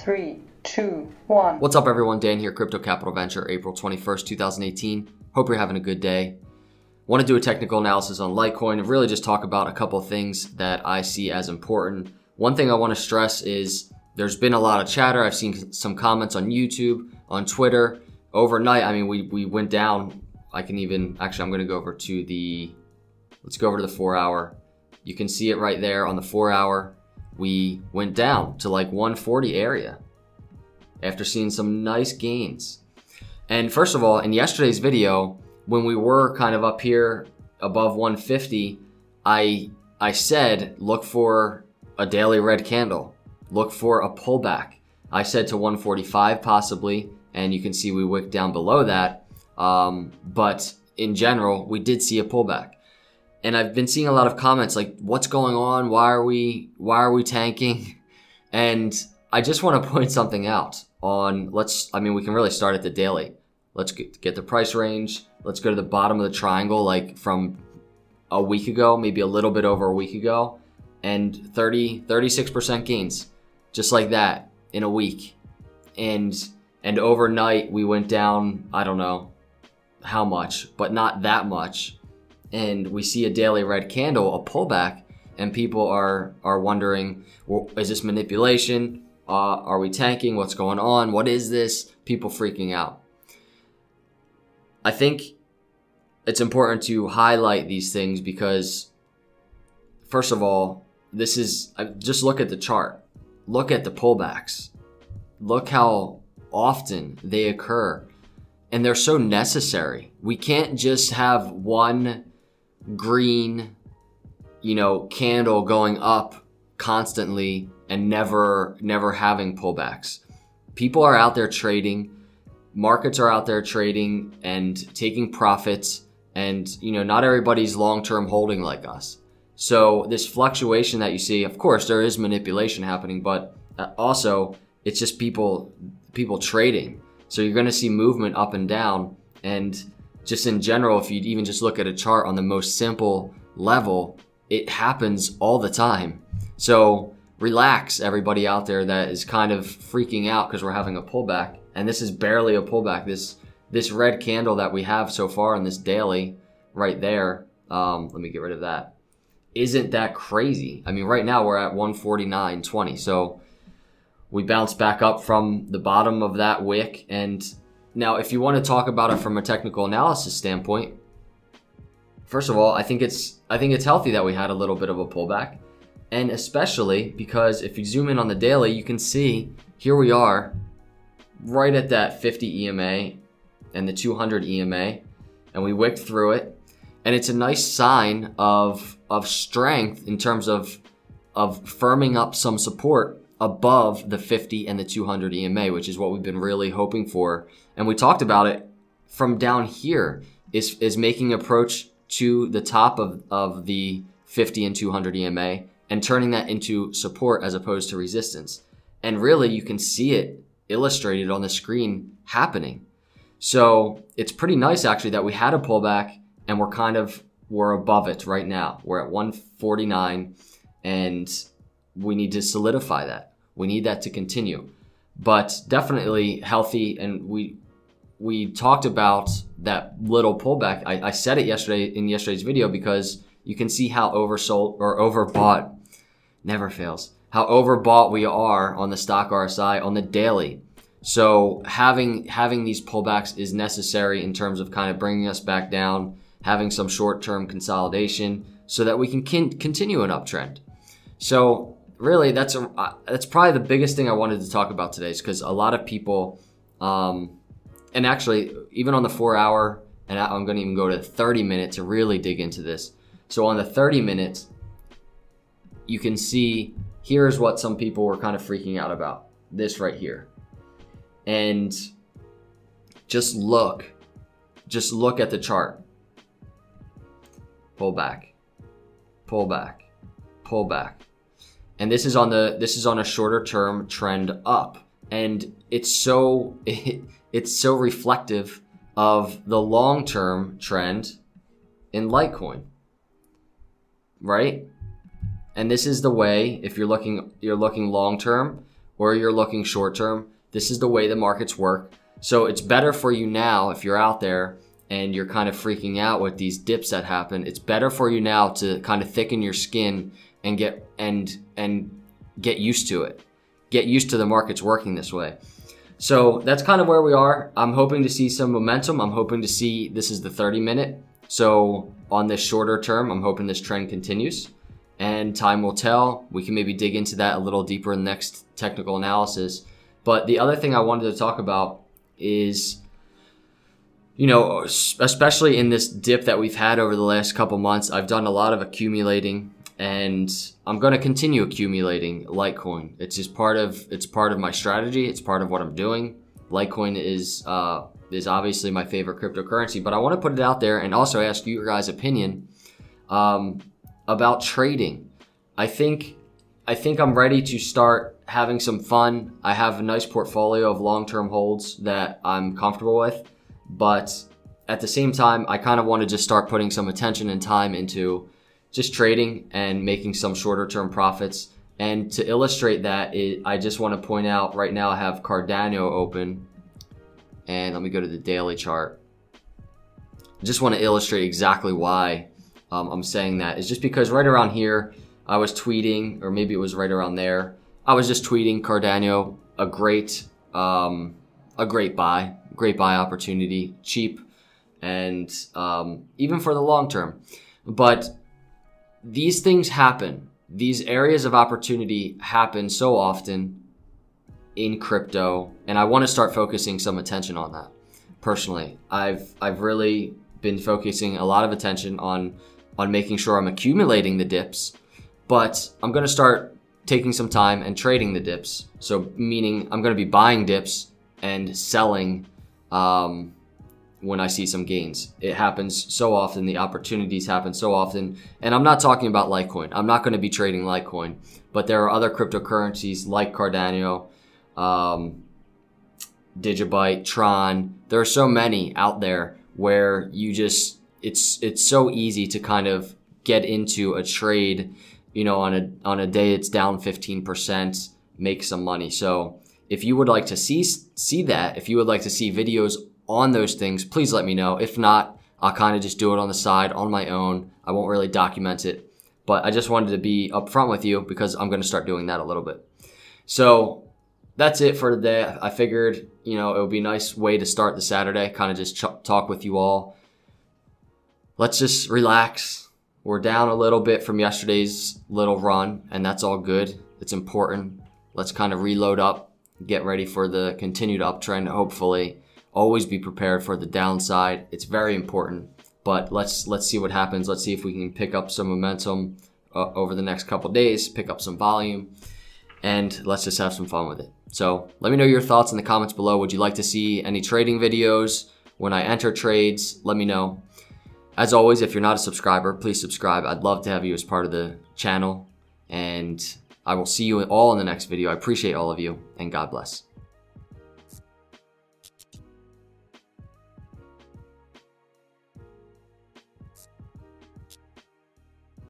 3, 2, 1. What's up, everyone? Dan here, Crypto Capital Venture, April 21st, 2018. Hope you're having a good day. Want to do a technical analysis on Litecoin and really just talk about a couple of things that I see as important. One thing I want to stress is there's been a lot of chatter. I've seen some comments on YouTube, on Twitter. Overnight, I mean, we went down. I'm going to go over to let's go over to the 4 hour. You can see it right there on the 4 hour. We went down to like 140 area after seeing some nice gains. And first of all, in yesterday's video, when we were kind of up here above 150, I said, look for a daily red candle, look for a pullback. I said to 145 possibly, and you can see we wicked down below that. But in general, we did see a pullback. And I've been seeing a lot of comments like, what's going on? Why are we tanking? And I just want to point something out on, we can really start at the daily. Let's get the price range. Let's go to the bottom of the triangle, like from a week ago, maybe a little bit over a week ago, and 36% gains, just like that in a week. And overnight we went down, I don't know how much, but not that much. And we see a daily red candle, a pullback, and people are wondering, well, is this manipulation? Are we tanking? What's going on? What is this? People freaking out. I think it's important to highlight these things because, first of all, just look at the chart. Look at the pullbacks. Look how often they occur. And they're so necessary. We can't just have one green, candle going up constantly and never having pullbacks. People are out there trading. Markets are out there trading and taking profits. And, not everybody's long-term holding like us. So this fluctuation that you see, of course, there is manipulation happening, but also it's just people trading. So you're going to see movement up and down. And just in general, if you even just look at a chart on the most simple level, it happens all the time. So relax, everybody out there that is kind of freaking out because we're having a pullback. And this is barely a pullback. This red candle that we have so far in this daily right there, let me get rid of that, isn't that crazy. I mean, right now we're at 149.20. So we bounced back up from the bottom of that wick. And now, if you want to talk about it from a technical analysis standpoint, first of all, I think it's healthy that we had a little bit of a pullback, and especially because if you zoom in on the daily, you can see here we are right at that 50 EMA and the 200 EMA, and we wicked through it, and it's a nice sign of strength in terms of firming up some support above the 50 and the 200 EMA, which is what we've been really hoping for. And we talked about it from down here is making approach to the top of the 50 and 200 EMA and turning that into support as opposed to resistance. And really you can see it illustrated on the screen happening. So it's pretty nice actually that we had a pullback and we're above it right now. We're at 149 and we need to solidify that. We need that to continue, but definitely healthy. And we talked about that little pullback. I said it in yesterday's video because you can see how oversold or overbought, never fails, how overbought we are on the stock RSI on the daily. So having these pullbacks is necessary in terms of kind of bringing us back down, having some short-term consolidation so that we can continue an uptrend. So really, that's probably the biggest thing I wanted to talk about today, is because a lot of people, and actually even on the 4 hour, and I'm going to even go to 30 minutes to really dig into this. So on the 30 minutes, you can see here's what some people were kind of freaking out about, this right here. And just look at the chart. Pull back, pull back, pull back. And this is on a shorter term trend up, and it's so reflective of the long term trend in Litecoin, right? And this is the way, if you're looking long term, or you're looking short term, this is the way the markets work. So it's better for you now if you're out there and you're kind of freaking out with these dips that happen. It's better for you now to kind of thicken your skin and get used to it. Get used to the markets working this way. So that's kind of where we are. I'm hoping to see some momentum. I'm hoping to see, this is the 30-minute. So on this shorter term, I'm hoping this trend continues, and time will tell. We can maybe dig into that a little deeper in the next technical analysis. But the other thing I wanted to talk about is, you know, especially in this dip that we've had over the last couple months, I've done a lot of accumulating, and I'm going to continue accumulating Litecoin. It's just part of my strategy. It's part of what I'm doing. Litecoin is obviously my favorite cryptocurrency, but I want to put it out there and also ask you guys' opinion about trading. I think I'm ready to start having some fun. I have a nice portfolio of long-term holds that I'm comfortable with, but at the same time, I kind of want to just start putting some attention and time into just trading and making some shorter term profits. And to illustrate that, I just want to point out right now I have Cardano open, and let me go to the daily chart. I just want to illustrate exactly why I'm saying that. It's just because right around here I was tweeting, or maybe it was right around there, I was just tweeting Cardano, a great buy opportunity, cheap, and even for the long term. But these things happen. These areas of opportunity happen so often in crypto, and I want to start focusing some attention on that. Personally, I've really been focusing a lot of attention on making sure I'm accumulating the dips, but I'm going to start taking some time and trading the dips. So meaning I'm going to be buying dips and selling when I see some gains. It happens so often. The opportunities happen so often. And I'm not talking about Litecoin. I'm not going to be trading Litecoin, but there are other cryptocurrencies like Cardano, Digibyte, Tron. There are so many out there where you just, it's so easy to kind of get into a trade, you know, on a day it's down 15%, make some money. So if you would like to see that, if you would like to see videos on those things, please let me know. If not, I'll kind of just do it on the side on my own. I won't really document it, but I just wanted to be upfront with you because I'm going to start doing that a little bit. So that's it for today. I figured, you know, it would be a nice way to start the Saturday, kind of just talk with you all. Let's just relax. We're down a little bit from yesterday's little run, and that's all good. It's important. Let's kind of reload up, get ready for the continued uptrend, hopefully. Always be prepared for the downside. It's very important, but let's see what happens. Let's see if we can pick up some momentum over the next couple days, pick up some volume, and let's just have some fun with it. So let me know your thoughts in the comments below. Would you like to see any trading videos when I enter trades? Let me know. As always, if you're not a subscriber, please subscribe. I'd love to have you as part of the channel, and I will see you all in the next video. I appreciate all of you, and God bless.